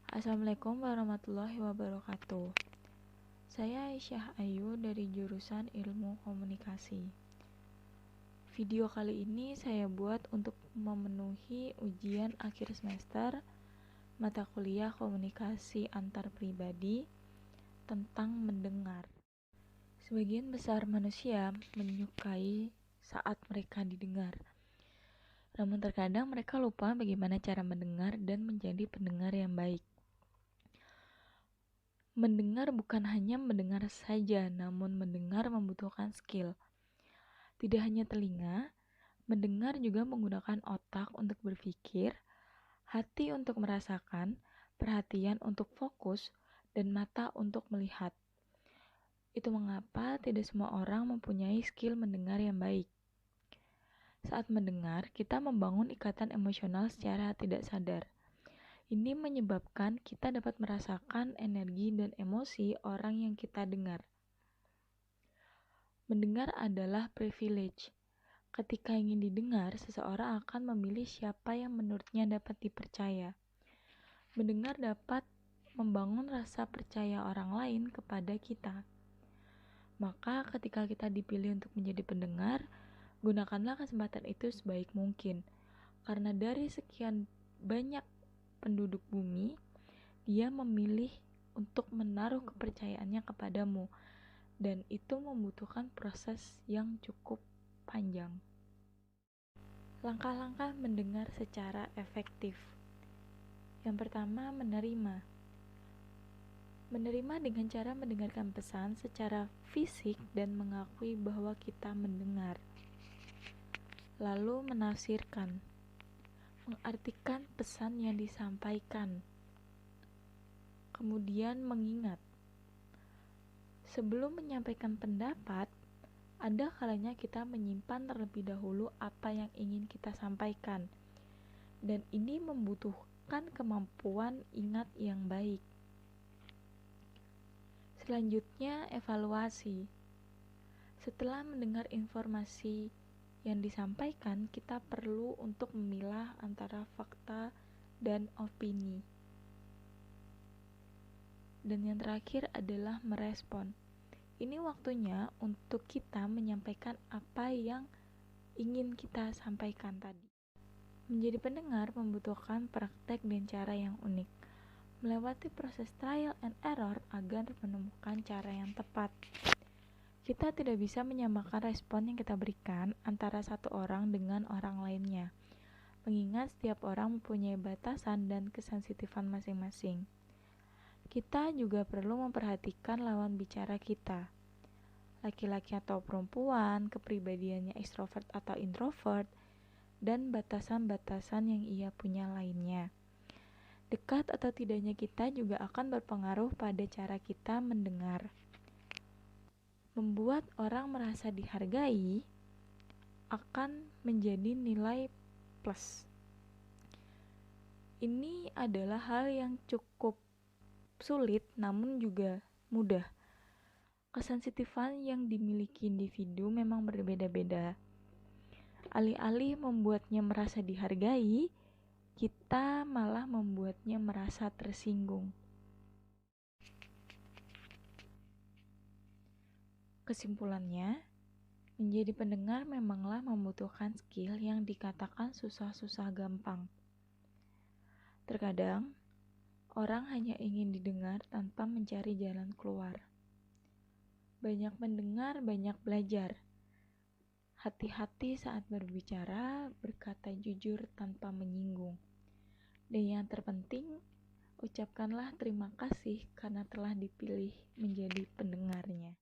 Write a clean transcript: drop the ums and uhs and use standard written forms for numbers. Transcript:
Assalamualaikum warahmatullahi wabarakatuh. Saya Aisyah Ayu dari jurusan Ilmu Komunikasi. Video kali ini saya buat untuk memenuhi ujian akhir semester mata kuliah komunikasi antar pribadi tentang mendengar. Sebagian besar manusia menyukai saat mereka didengar. Namun terkadang mereka lupa bagaimana cara mendengar dan menjadi pendengar yang baik. Mendengar bukan hanya mendengar saja, namun mendengar membutuhkan skill. Tidak hanya telinga, mendengar juga menggunakan otak untuk berpikir, hati untuk merasakan, perhatian untuk fokus, dan mata untuk melihat. Itu mengapa tidak semua orang mempunyai skill mendengar yang baik. Saat mendengar, kita membangun ikatan emosional secara tidak sadar. Ini menyebabkan kita dapat merasakan energi dan emosi orang yang kita dengar. Mendengar adalah privilege. Ketika ingin didengar, seseorang akan memilih siapa yang menurutnya dapat dipercaya. Mendengar dapat membangun rasa percaya orang lain kepada kita. Maka ketika kita dipilih untuk menjadi pendengar, gunakanlah kesempatan itu sebaik mungkin. Karena dari sekian banyak penduduk bumi, dia memilih untuk menaruh kepercayaannya kepadamu, dan itu membutuhkan proses yang cukup panjang. Langkah-langkah mendengar secara efektif. Yang pertama, menerima. Menerima dengan cara mendengarkan pesan secara fisik dan mengakui bahwa kita mendengar. Lalu menafsirkan, mengartikan pesan yang disampaikan. Kemudian mengingat. Sebelum menyampaikan pendapat, ada kalanya kita menyimpan terlebih dahulu apa yang ingin kita sampaikan. Dan ini membutuhkan kemampuan ingat yang baik. Selanjutnya, evaluasi. Setelah mendengar informasi yang disampaikan, kita perlu untuk memilah antara fakta dan opini. Dan yang terakhir adalah merespon. Ini waktunya untuk kita menyampaikan apa yang ingin kita sampaikan tadi. Menjadi pendengar membutuhkan praktek dan cara yang unik. Melewati proses trial and error agar menemukan cara yang tepat. Kita tidak bisa menyamakan respon yang kita berikan antara satu orang dengan orang lainnya, mengingat setiap orang mempunyai batasan dan kesensitifan masing-masing. Kita juga perlu memperhatikan lawan bicara kita, laki-laki atau perempuan, kepribadiannya ekstrovert atau introvert, dan batasan-batasan yang ia punya lainnya. Dekat atau tidaknya kita juga akan berpengaruh pada cara kita mendengar. Membuat orang merasa dihargai akan menjadi nilai plus. Ini adalah hal yang cukup sulit namun juga mudah. Kesensitifan yang dimiliki individu memang berbeda-beda. Alih-alih membuatnya merasa dihargai, kita malah membuatnya merasa tersinggung. Kesimpulannya, menjadi pendengar memanglah membutuhkan skill yang dikatakan susah-susah gampang. Terkadang, orang hanya ingin didengar tanpa mencari jalan keluar. Banyak mendengar, banyak belajar. Hati-hati saat berbicara, berkata jujur tanpa menyinggung. Dan yang terpenting, ucapkanlah terima kasih karena telah dipilih menjadi pendengarnya.